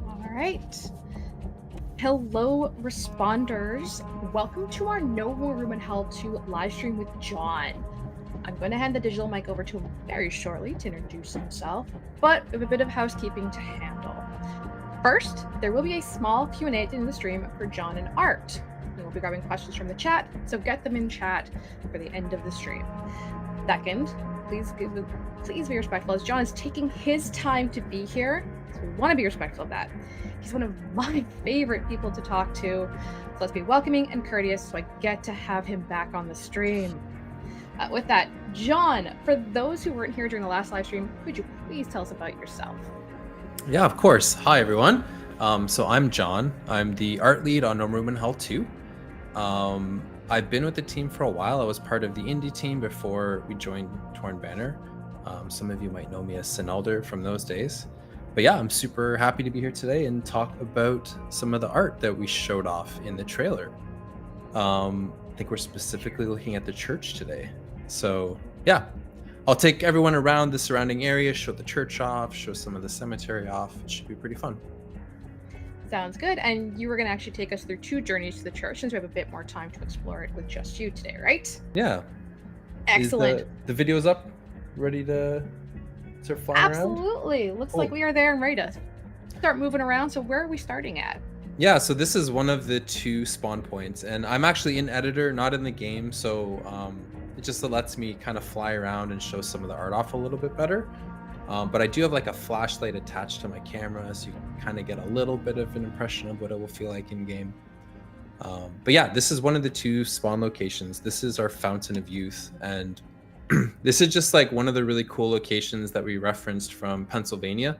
All right. Hello, responders. Welcome to our No More Room in Hell 2 live stream with Jon. I'm going to hand the digital mic over to him very shortly to introduce himself, but we have a bit of housekeeping to handle. First, there will be a small Q&A at the end of the stream for Jon and Art. We will be grabbing questions from the chat, so get them in chat for the end of the stream. Second, please be respectful as Jon is taking his time to be here, so we want to be respectful of that. He's one of my favorite people to talk to, so let's be welcoming and courteous so I get to have him back on the stream. With that, Jon, for those who weren't here during the last live stream, could you please tell us about yourself? Yeah, of course. Hi, everyone. So I'm Jon. I'm the art lead on No More Room in Hell 2. I've been with the team for a while. I was part of the indie team before we joined Torn Banner. Some of you might know me as Sinalder from those days. But yeah, I'm super happy to be here today and talk about some of the art that we showed off in the trailer. I think we're specifically looking at the church today. So yeah, I'll take everyone around the surrounding area, show the church off, show some of the cemetery off. It should be pretty fun. Sounds good. And you were going to actually take us through 2 journeys to the church since we have a bit more time to explore it with just you today, right? Yeah. Excellent. The video's up, ready to start flying around? Absolutely. Looks like we are there and ready to start moving around. So where are we starting at? Yeah, so this is one of the 2 spawn points, and I'm actually in editor, not in the game, so it just lets me kind of fly around and show some of the art off a little bit better. But I do have like a flashlight attached to my camera, so you can kind of get a little bit of an impression of what it will feel like in game. But yeah, this is one of the 2 spawn locations. This is our Fountain of Youth, and this is just like one of the really cool locations that we referenced from Pennsylvania,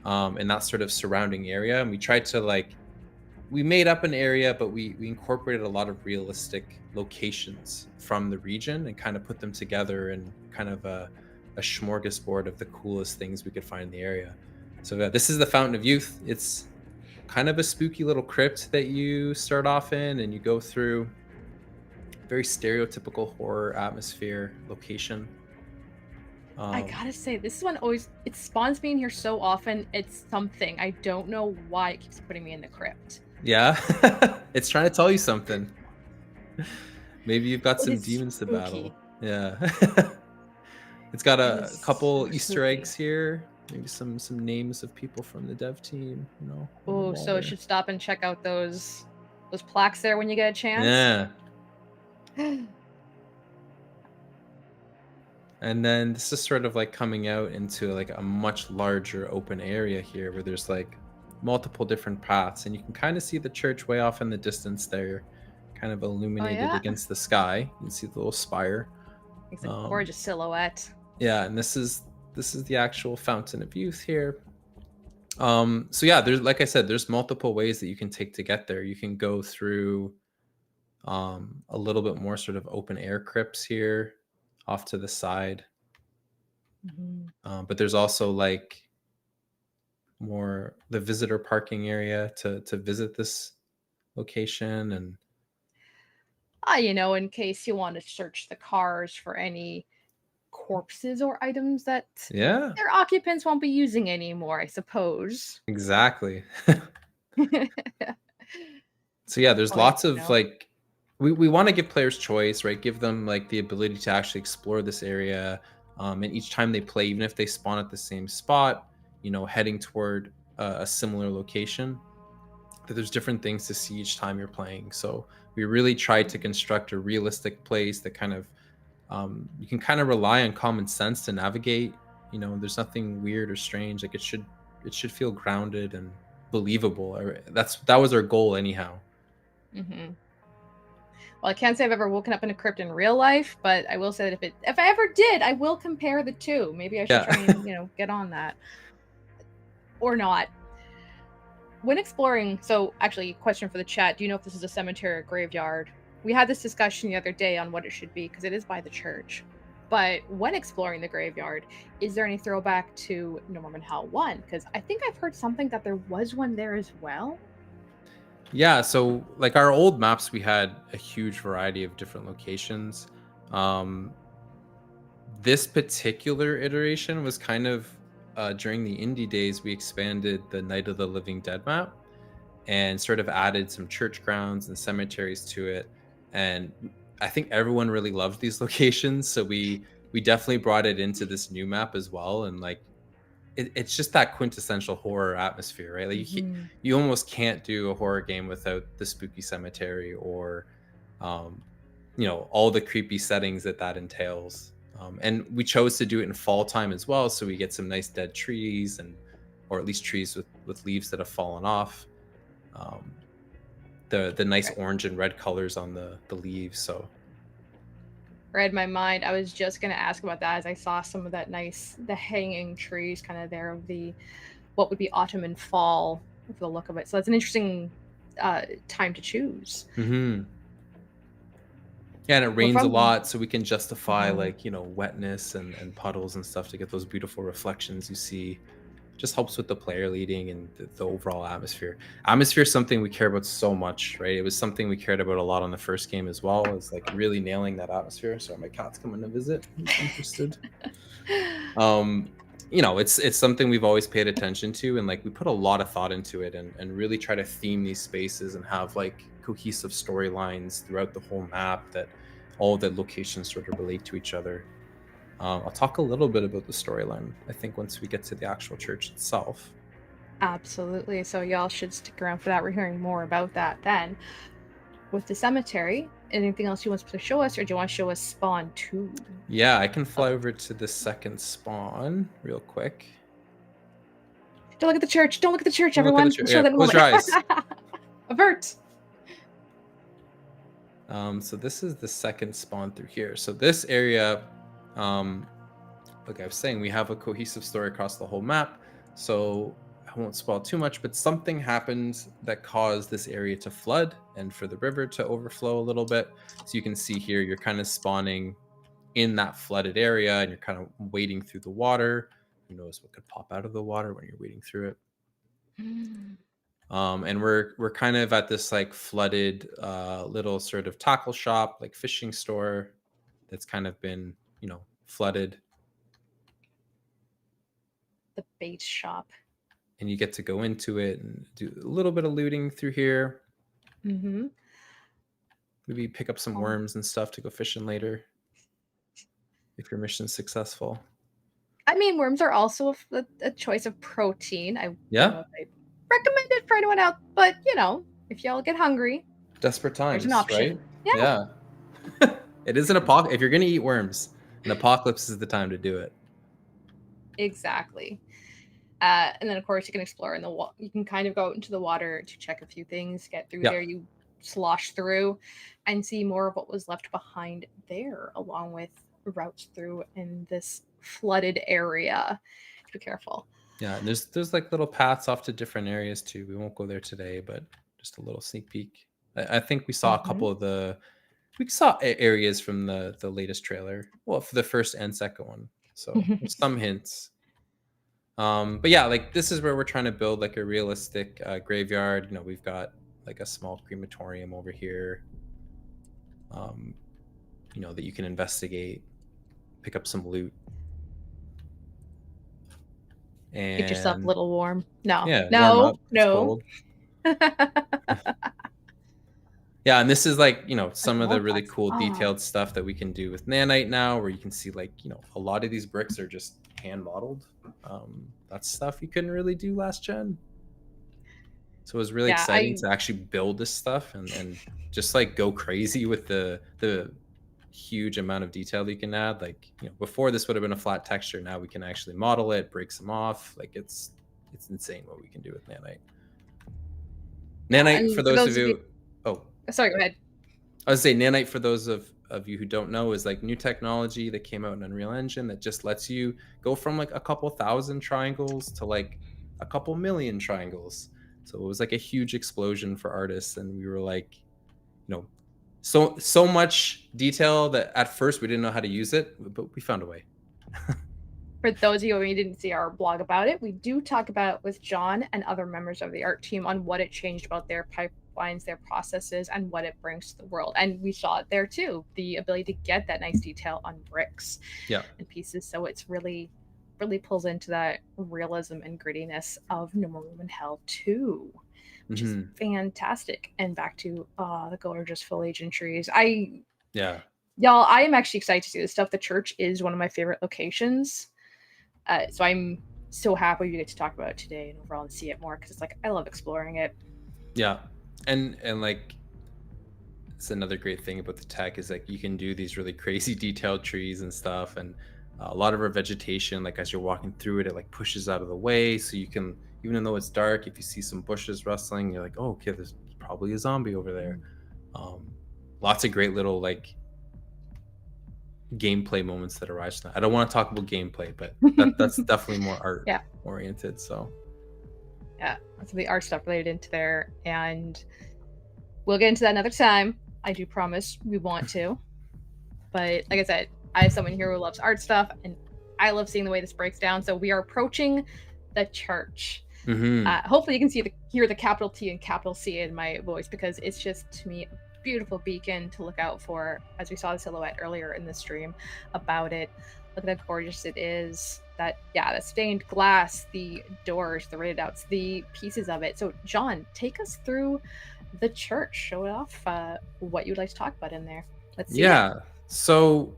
in that sort of surrounding area. And we tried to we made up an area, but we incorporated a lot of realistic locations from the region and kind of put them together in kind of a smorgasbord of the coolest things we could find in the area. So this is the Fountain of Youth. It's kind of a spooky little crypt that you start off in, and you go through. Very stereotypical horror atmosphere location. I gotta say, this one it spawns me in here so often. It's something. I don't know why it keeps putting me in the crypt. Yeah, it's trying to tell you something. Maybe you've got some demons to battle. Yeah. It's got a couple Easter eggs here. Maybe some names of people from the dev team, you know. Oh, so I should stop and check out those plaques there when you get a chance. Yeah. And then this is sort of like coming out into like a much larger open area here where there's like multiple different paths, and you can kind of see the church way off in the distance there, kind of illuminated against the sky. You can see the little spire. It's a gorgeous silhouette. Yeah, and this is the actual Fountain of Youth here. So yeah, there's, like I said, there's multiple ways that you can take to get there. You can go through a little bit more sort of open air crypts here off to the side. But there's also like more the visitor parking area to visit this location, and in case you want to search the cars for any corpses or items that their occupants won't be using anymore, I suppose. Exactly. So yeah, there's lots of like we want to give players choice, right? Give them like the ability to actually explore this area, and each time they play, even if they spawn at the same spot, heading toward a similar location, that there's different things to see each time you're playing. So we really tried to construct a realistic place that kind of you can kind of rely on common sense to navigate. There's nothing weird or strange. Like it should feel grounded and believable. That was our goal anyhow. Well, I can't say I've ever woken up in a crypt in real life, but I will say that if I ever did, I will compare the 2. Maybe I should try and get on that, or not. When exploring, so actually, question for the chat: do you know if this is a cemetery or graveyard? We had this discussion the other day on what it should be because it is by the church. But when exploring the graveyard, is there any throwback to No More Room in Hell 1? Because I think I've heard something that there was one there as well. Yeah, so like our old maps, we had a huge variety of different locations. This particular iteration was kind of during the indie days. We expanded the Night of the Living Dead map and sort of added some church grounds and cemeteries to it. And I think everyone really loved these locations, so we definitely brought it into this new map as well. And like it's just that quintessential horror atmosphere, right? Like Mhm. you almost can't do a horror game without the spooky cemetery or um, all the creepy settings that entails. And we chose to do it in fall time as well, so we get some nice dead trees and or at least trees with leaves that have fallen off. Um, the nice Right. orange and red colors on the leaves. So Read my mind. I was just gonna ask about that as I saw some of the hanging trees kind of there of the what would be autumn and fall for the look of it. So that's an interesting time to choose. hmm yeah, and it But rains a from lot, so we can justify Mhm. like wetness and puddles and stuff to get those beautiful reflections you see. Just helps with the player leading and the overall atmosphere. Atmosphere is something we care about so much, right? It was something we cared about a lot on the first game as well. Is like really nailing that atmosphere. So my cat's coming to visit. Who's interested? Um, it's something we've always paid attention to, and like we put a lot of thought into it, and really try to theme these spaces and have like cohesive storylines throughout the whole map that all the locations sort of relate to each other. I'll talk a little bit about the storyline, I think, once we get to the actual church itself. Absolutely. So y'all should stick around for that. We're hearing more about that then. With the cemetery, anything else you want to show us, or do you want to show us Spawn 2? Yeah, I can fly Oh, over to the second spawn real quick. don't look at the church. Don't look at the church, Don't look at the everyone. We'll church. show Yeah, that in a close your moment. eyes. Avert. So this is the second spawn through here. So this area, um, like I was saying, we have a cohesive story across the whole map. So I won't spoil too much, but something happened that caused this area to flood and for the river to overflow a little bit. So you can see here, you're kind of spawning in that flooded area and you're kind of wading through the water. Who knows what could pop out of the water when you're wading through it. Mm, And we're kind of at this like flooded little sort of tackle shop, like fishing store that's kind of been flooded, the bait shop. and you get to go into it and do a little bit of looting through here. Mm-hmm. Maybe pick up some Oh. worms and stuff to go fishing later if your mission's successful. I mean, worms are also a choice of protein. I don't know Yeah, if I recommend it for anyone else, but if y'all get hungry, desperate there's an times, right? option. Yeah, Yeah. It is an apocalypse. If you're gonna eat worms, an apocalypse is the time to do it. exactly. And then, of course, you can explore in the water. You can kind of go out into the water to check a few things, get through Yeah. there. You slosh through and see more of what was left behind there, along with routes through in this flooded area. Be careful. Yeah, and there's like little paths off to different areas too. We won't go there today, but just a little sneak peek. I think we saw a Hmm. couple of we saw areas from the latest trailer. Well, for the first and second one, so there's some hints. But yeah, like this is where we're trying to build like a realistic graveyard. We've got like a small crematorium over here. Um, that you can investigate, pick up some loot, Get yourself a and little warm. No, yeah, warm up. no, It's no. cold. Yeah, and this is like, I some of the love really that. cool Oh, detailed stuff that we can do with nanite now, where you can see like, a lot of these bricks are just hand modeled. That's stuff you couldn't really do last gen. So it was really yeah. exciting to actually build this stuff and just like go crazy with the huge amount of detail that you can add. Like, before this would have been a flat texture. Now we can actually model it, break some off. Like it's insane what we can do with nanite. Yeah, Nanite, for and for those of those of you, you, oh, sorry, go ahead. I would say nanite, for those of you who don't know, is like new technology that came out in Unreal Engine that just lets you go from like a couple thousand triangles to like a couple million triangles. So it was like a huge explosion for artists, and we were like, so much detail that at first we didn't know how to use it, but we found a way. For those of you who didn't see our blog about it, we do talk about it with Jon and other members of the art team on what it changed about their outlines their processes and what it brings to the world. And we saw it there too, the ability to get that nice detail on bricks Yeah. and pieces. So it's really pulls into that realism and grittiness of No More Room in Hell 2, which is Hmm. fantastic. And back to the gorgeous foliage and trees. Yeah. Y'all, I am actually excited to see this stuff. The church is one of my favorite locations. So I'm so happy we get to talk about it today and overall and see it more because it's like I love exploring it. Yeah. And like, it's another great thing about the tech is like you can do these really crazy detailed trees and stuff, and a lot of our vegetation, like as you're walking through it, it like pushes out of the way, so you can, even though it's dark, if you see some bushes rustling, you're like, oh, okay, there's probably a zombie over there. um Lots of great little like gameplay moments that arise from that. I don't want to talk about gameplay, but that's definitely more art Yeah, oriented. So yeah, that's the art stuff related into there, and we'll get into that another time. I do promise we want to. But like I said, I have someone here who loves art stuff, and I love seeing the way this breaks down. So we are approaching the church. Hopefully, you can hear the capital T and capital C in my voice because it's just to me a beautiful beacon to look out for. As we saw the silhouette earlier in the stream about it, look at how gorgeous it is. The stained glass, the doors, the rated outs, the pieces of it. So, John, take us through the church. Show it off what you'd like to talk about in there. Let's see it. yeah, so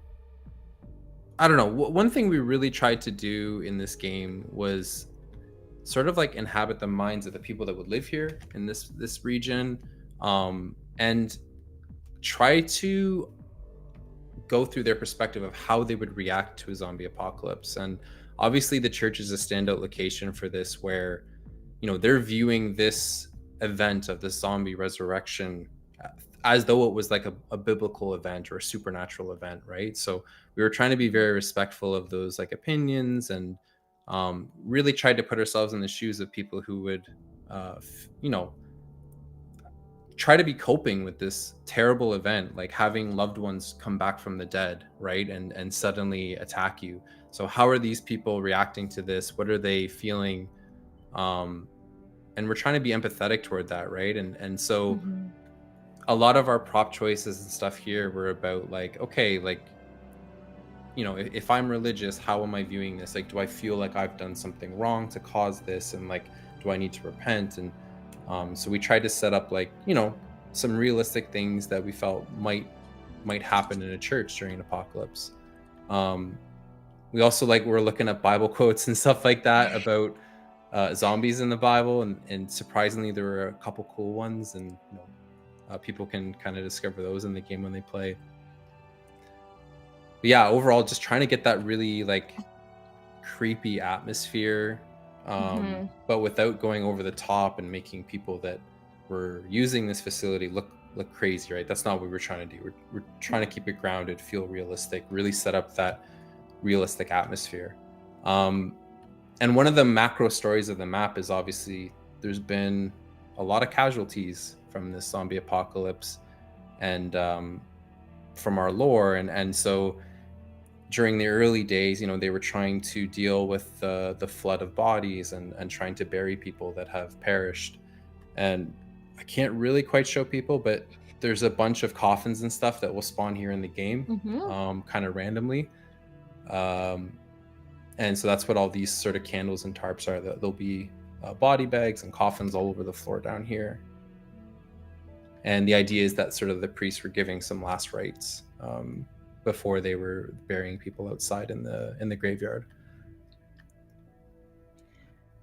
I don't know. One thing we really tried to do in this game was sort of like inhabit the minds of the people that would live here in this region, and try to go through their perspective of how they would react to a zombie apocalypse. And obviously, the church is a standout location for this, where they're viewing this event of the zombie resurrection as though it was like a biblical event or a supernatural event, right? So we were trying to be very respectful of those like opinions, and really tried to put ourselves in the shoes of people who would try to be coping with this terrible event, like having loved ones come back from the dead, right? And suddenly attack you. So how are these people reacting to this? What are they feeling? And we're trying to be empathetic toward that, right? And so Mm-hmm. a lot of our prop choices and stuff here were about like, okay, like, if I'm religious, how am I viewing this? Like, do I feel like I've done something wrong to cause this? And like, do I need to repent? And so we tried to set up like, some realistic things that we felt might happen in a church during an apocalypse. We also like we're looking at Bible quotes and stuff like that about zombies in the Bible, and surprisingly, there were a couple cool ones, and people can kind of discover those in the game when they play. But yeah, overall, just trying to get that really like creepy atmosphere, but without going over the top and making people that were using this facility look crazy, right? That's not what we're trying to do. We're trying to keep it grounded, feel realistic, really set up that realistic atmosphere. And one of the macro stories of the map is obviously there's been a lot of casualties from this zombie apocalypse, and from our lore, and so during the early days, they were trying to deal with the flood of bodies, and trying to bury people that have perished. And I can't really quite show people, but there's a bunch of coffins and stuff that will spawn here in the game, kind of randomly. And so that's what all these sort of candles and tarps are. There'll be body bags and coffins all over the floor down here. And the idea is that sort of the priests were giving some last rites before they were burying people outside in the graveyard.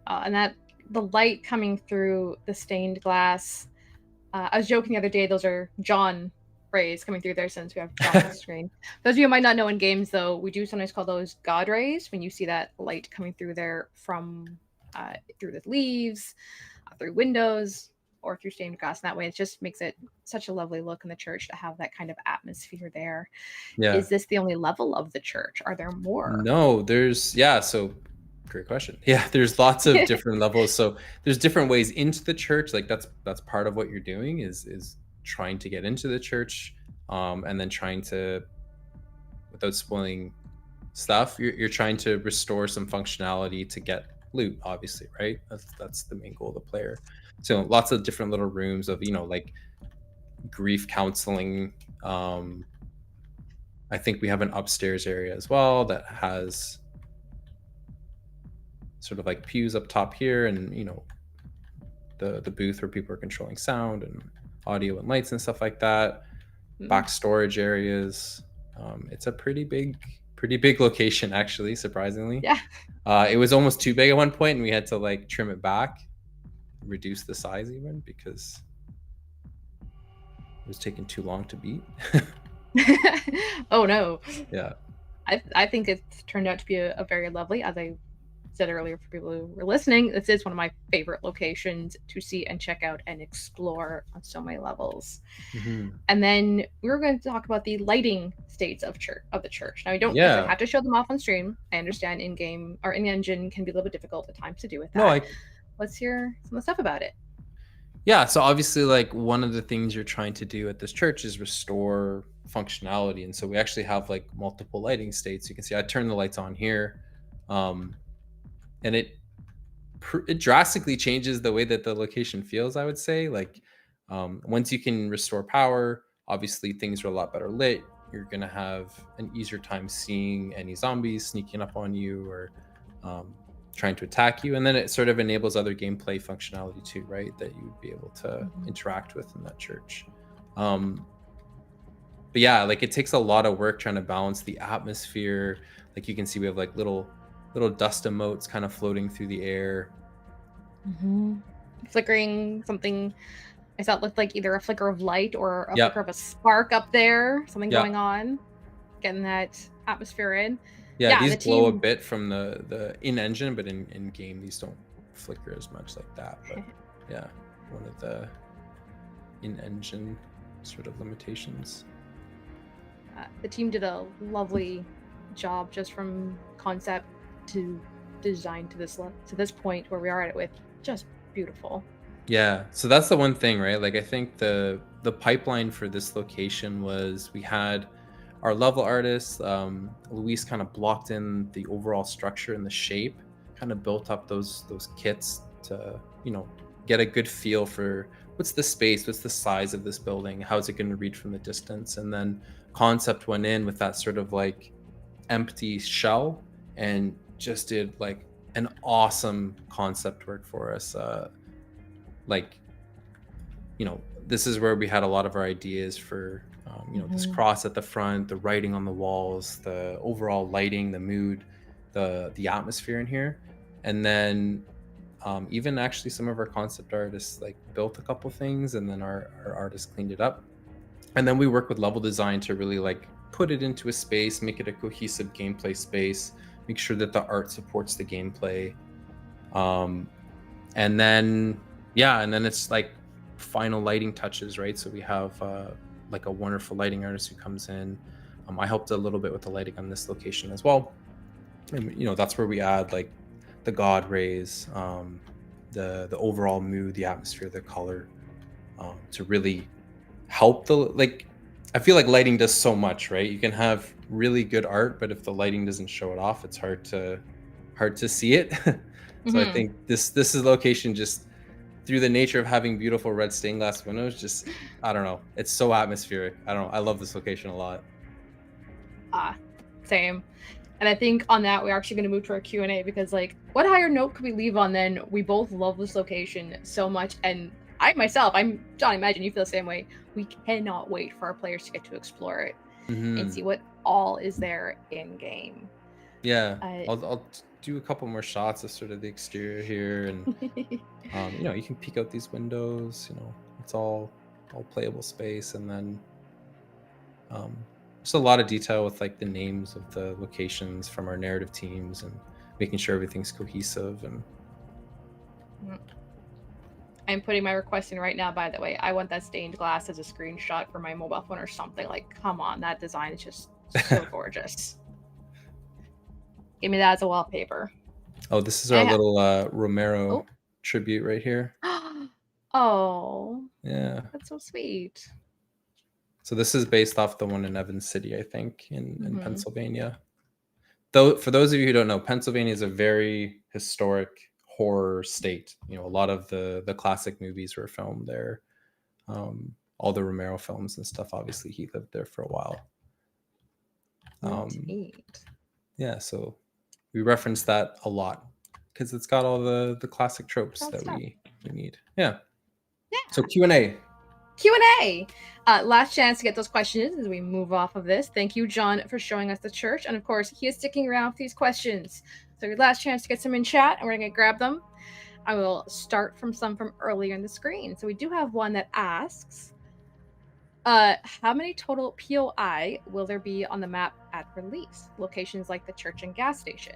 And that the light coming through the stained glass. I was joking the other day; those are Jon rays coming through there since we have Jon on the screen. Those of you who might not know, in games though, we do sometimes call those God rays when you see that light coming through there from through the leaves, through windows, or through stained glass. And that way, it just makes it such a lovely look in the church to have that kind of atmosphere there. Yeah. Is this the only level of the church? Are there more? No, so great question. Yeah, there's lots of different levels. So there's different ways into the church. Like that's part of what you're doing is trying to get into the church, and then trying to, without spoiling stuff, you're trying to restore some functionality to get loot, obviously, right? That's the main goal of the player. So lots of different little rooms of, like grief counseling. I think we have an upstairs area as well that has sort of like pews up top here, and the booth where people are controlling sound and audio and lights and stuff like that. Back storage areas. It's a pretty big location, actually, surprisingly. Yeah. It was almost too big at one point, and we had to like trim it back, reduce the size even, because it was taking too long to beat. Oh no. Yeah. I think it's turned out to be a very lovely, as I said earlier for people who were listening, this is one of my favorite locations to see and check out and explore on so many levels. Mm-hmm. And then we were going to talk about the lighting states of the church. Now, we don't Yeah. have to show them off on stream. I understand in game or in engine can be a little bit difficult at times to do with that. No, let's hear some of the stuff about it. Yeah, so obviously, like, one of the things you're trying to do at this church is restore functionality, and so we actually have like multiple lighting states. You can see I turn the lights on here, and it drastically changes the way that the location feels, I would say. Like, once you can restore power, obviously things are a lot better lit. You're gonna have an easier time seeing any zombies sneaking up on you or trying to attack you, and then it sort of enables other gameplay functionality too, right, that you would be able to interact with in that church. But yeah, like, it takes a lot of work trying to balance the atmosphere. Like, you can see we have like little dust emotes kind of floating through the air, flickering something. I thought looked like either a flicker of light or a flicker of a spark up there, something going on, getting that atmosphere in. Yeah, these glow a bit from the in-engine, but in game these don't flicker as much like that. But yeah, one of the in-engine sort of limitations. The team did a lovely job just from concept to design to this point where we are at it with just beautiful. Yeah, so that's the one thing, right? Like, I think the pipeline for this location was we had our level artists, Luis kind of blocked in the overall structure and the shape, kind of built up those kits to, get a good feel for what's the space, what's the size of this building, how's it going to read from the distance. And then concept went in with that sort of like empty shell and just did like an awesome concept work for us. This is where we had a lot of our ideas for this cross at the front, the writing on the walls, the overall lighting, the mood, the atmosphere in here. And then even actually some of our concept artists like built a couple things, and then our artists cleaned it up. And then we work with level design to really like put it into a space, make it a cohesive gameplay space, make sure that the art supports the gameplay. And then it's like final lighting touches, right? So we have like a wonderful lighting artist who comes in. I helped a little bit with the lighting on this location as well. And that's where we add like the god rays, the overall mood, the atmosphere, the color, to really help I feel like lighting does so much, right? You can have really good art, but if the lighting doesn't show it off, it's hard to see it. So I think this is a location, just through the nature of having beautiful red stained glass windows, just, I don't know, it's so atmospheric. I love this location a lot. Same. And I think on that, we're actually going to move to our Q&A, because like, what higher note could we leave on than we both love this location so much, and I myself, John, I imagine you feel the same way. We cannot wait for our players to get to explore it and see what all is there in game. Yeah, I'll do a couple more shots of sort of the exterior here, and you can peek out these windows. It's all playable space, and then just a lot of detail with like the names of the locations from our narrative teams and making sure everything's cohesive. And I'm putting my request in right now, by the way. I want that stained glass as a screenshot for my mobile phone or something. Like, come on, that design is just so gorgeous. Give me that as a wallpaper. Oh, this is our little Romero tribute right here. Oh. Yeah. That's so sweet. So this is based off the one in Evans City, I think, in Pennsylvania. Though, for those of you who don't know, Pennsylvania is a very historic horror state. A lot of the classic movies were filmed there. All the Romero films and stuff. Obviously, he lived there for a while. Indeed. Yeah, so we reference that a lot because it's got all the classic tropes that we need. Yeah. So Q&A. Q&A. Last chance to get those questions as we move off of this. Thank you, John, for showing us the church. And of course, he is sticking around for these questions. So your last chance to get some in chat, and we're going to grab them. I will start from some from earlier in the screen. So we do have one that asks, how many total POI will there be on the map at release? Locations like the church and gas station.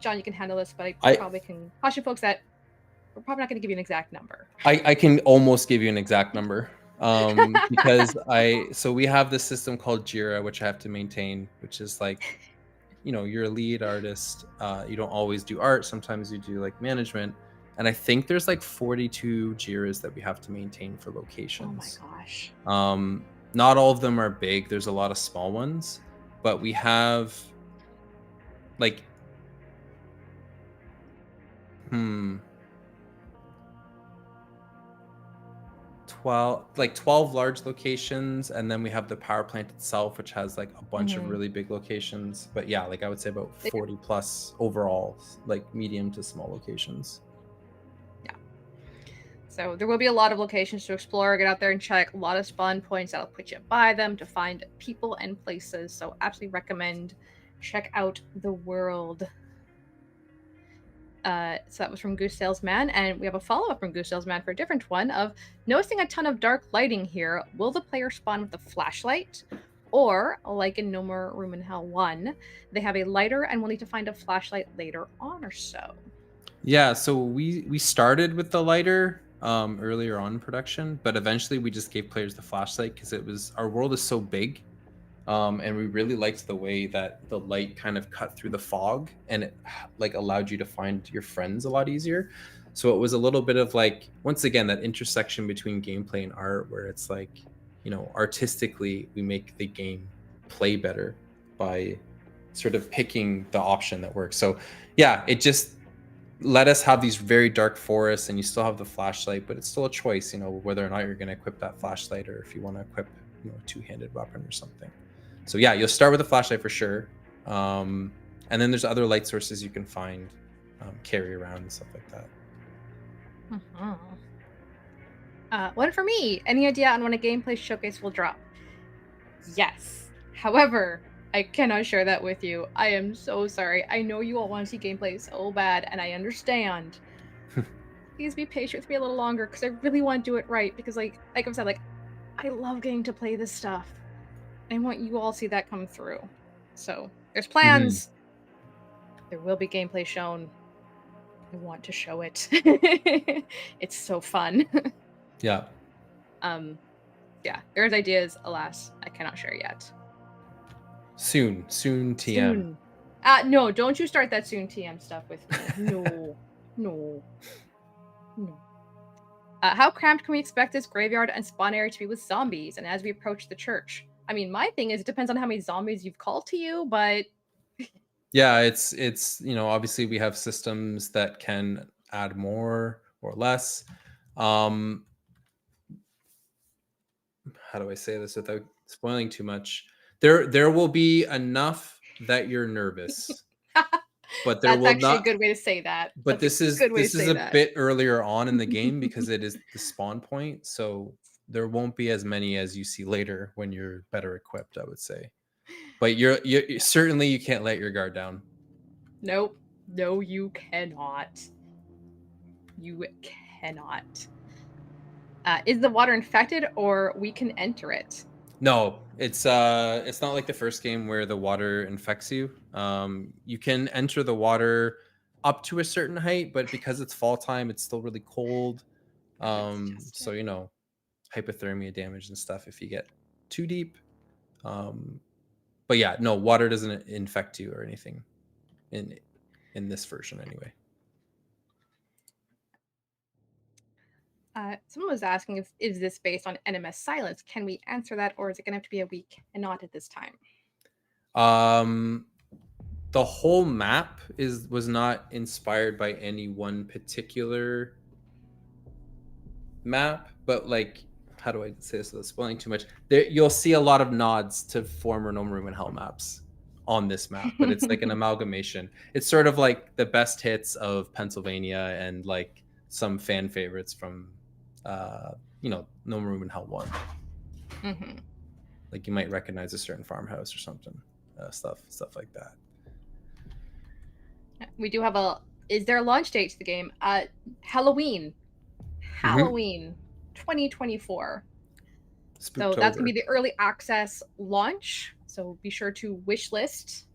John, you can handle this, but I probably can caution folks that we're probably not going to give you an exact number. I can almost give you an exact number because we have this system called Jira, which I have to maintain, which is like, you're a lead artist. You don't always do art. Sometimes you do like management. And I think there's like 42 Jiras that we have to maintain for locations. Oh my gosh. Not all of them are big. There's a lot of small ones, but we have like 12 large locations, and then we have the power plant itself, which has like a bunch of really big locations. But yeah, like I would say about 40 plus overall, like medium to small locations. Yeah. So there will be a lot of locations to explore. Get out there and check. A lot of spawn points that'll put you by them to find people and places. So absolutely recommend check out the world. So that was from Goose Salesman, and we have a follow-up from Goose Salesman for a different one of noticing a ton of dark lighting here. Will the player spawn with a flashlight? Or, like in No More Room in Hell 1, they have a lighter and will need to find a flashlight later on or so? Yeah, so we started with the lighter earlier on in production, but eventually we just gave players the flashlight because our world is so big. And we really liked the way that the light kind of cut through the fog and it like allowed you to find your friends a lot easier. So it was a little bit of like, once again, that intersection between gameplay and art where it's like, artistically we make the game play better by sort of picking the option that works. So yeah, it just let us have these very dark forests and you still have the flashlight, but it's still a choice, whether or not you're going to equip that flashlight or if you want to equip, a two-handed weapon or something. So yeah, you'll start with a flashlight for sure. And then there's other light sources you can find, carry around and stuff like that. One for me. Any idea on when a gameplay showcase will drop? Yes. However, I cannot share that with you. I am so sorry. I know you all want to see gameplay so bad, and I understand. Please be patient with me a little longer, because I really want to do it right. Because like I've said, I love getting to play this stuff. I want you all to see that come through. So there's plans. There will be gameplay shown. I want to show it. It's so fun. Yeah. Yeah, there's ideas. Alas, I cannot share yet. Soon TM. Soon. No, don't you start that soon TM stuff with me. No. How cramped can we expect this graveyard and spawn area to be with zombies? And as we approach the church, I mean, my thing is it depends on how many zombies you've called to you, but yeah, it's obviously we have systems that can add more or less. How do I say this without spoiling too much? There will be enough that you're nervous. But there that's actually a good way to say that. But this is a bit earlier on in the game because it is the spawn point, so there won't be as many as you see later when you're better equipped, I would say. But you certainly you can't let your guard down. Nope. No, you cannot. You cannot. Is the water infected or we can enter it? No, it's not like the first game where the water infects you. You can enter the water up to a certain height, but because it's fall time, it's still really cold. So hypothermia damage and stuff if you get too deep. But yeah, no, water doesn't infect you or anything in this version anyway. Someone was asking, is this based on NMS silence? Can we answer that, or is it going to have to be a we cannot at this time? the whole map was not inspired by any one particular map, but like, how do I say this without spoiling too much? There, you'll see a lot of nods to former No More Room in Hell maps on this map, but it's like an amalgamation. It's sort of like the best hits of Pennsylvania and like some fan favorites from, No More Room in Hell 1. Mm-hmm. Like you might recognize a certain farmhouse or something, stuff like that. We do have is there a launch date to the game? Halloween. Halloween 2024. So that's going to be the early access launch. So be sure to wish list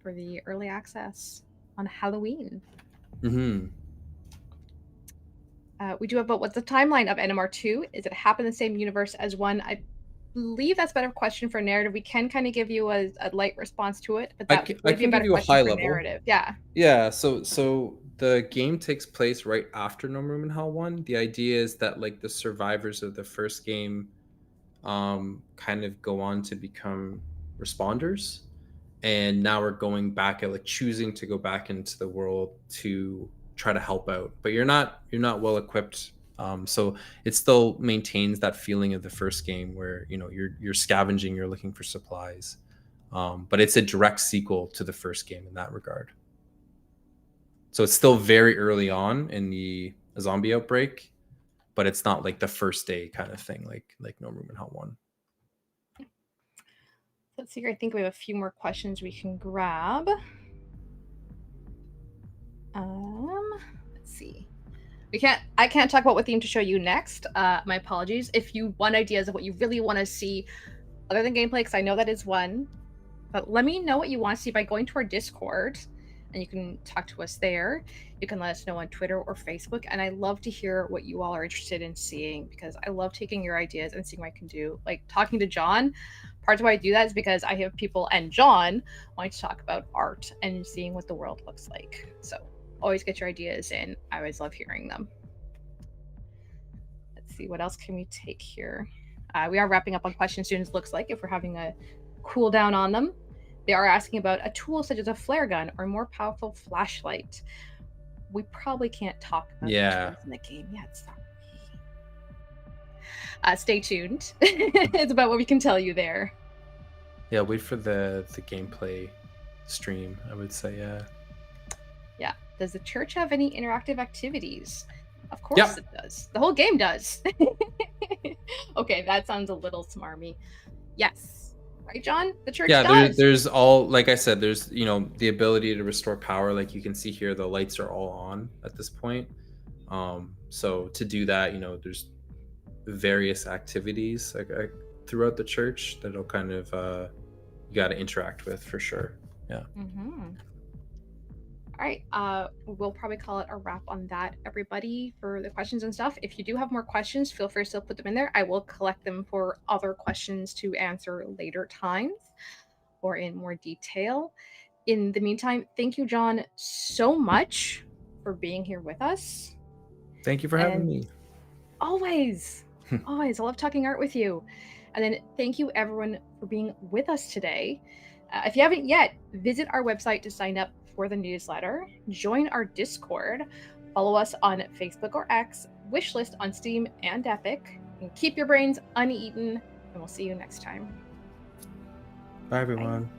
for the early access on Halloween. Mm-hmm. We do have, but what's the timeline of NMR2? Is it happen in the same universe as 1? I believe that's a better question for narrative. We can kind of give you a light response to it, but that would be a better question for narrative. Yeah. Yeah, so the game takes place right after No More Room in Hell 1. The idea is that like the survivors of the first game kind of go on to become responders, and now we're going back at like choosing to go back into the world to try to help out, but you're not well equipped, so it still maintains that feeling of the first game where you're scavenging, you're looking for supplies, but it's a direct sequel to the first game in that regard. So it's still very early on in the zombie outbreak, but it's not like the first day kind of thing, like No Room in Hell 1. Let's see here. I think we have a few more questions we can grab. Let's see. I can't talk about what theme to show you next. My apologies. If you want ideas of what you really want to see other than gameplay, because I know that is one, but let me know what you want to see by going to our Discord, and you can talk to us there. You can let us know on Twitter or Facebook, and I love to hear what you all are interested in seeing, because I love taking your ideas and seeing what I can do. Like talking to Jon, part of why I do that is because I have people and Jon wanting to talk about art and seeing what the world looks like. So always get your ideas in. I always love hearing them. Let's see, what else can we take here? We are wrapping up on questions soon, it looks like, if we're having a cool down on them. They are asking about a tool such as a flare gun or more powerful flashlight. We probably can't talk about tools in the game yet. Sorry. Stay tuned. It's about what we can tell you there. Yeah, wait for the gameplay stream, I would say. Yeah. Does the church have any interactive activities? Of course it does. The whole game does. Okay, that sounds a little smarmy. Yes. Right, Jon? The church does. There's all, like I said, there's the ability to restore power. Like you can see here, the lights are all on at this point. So to do that, there's various activities throughout the church that'll kind of you got to interact with for sure. Yeah. Mm-hmm. All right, we'll probably call it a wrap on that, everybody, for the questions and stuff. If you do have more questions, feel free to still put them in there. I will collect them for other questions to answer later times or in more detail. In the meantime, thank you, Jon, so much for being here with us. Thank you for having me. Always. I love talking art with you. And then thank you, everyone, for being with us today. If you haven't yet, visit our website to sign up for the newsletter, join our Discord, follow us on Facebook or X, wishlist on Steam and Epic, and keep your brains uneaten, and we'll see you next time. Bye, everyone. Bye.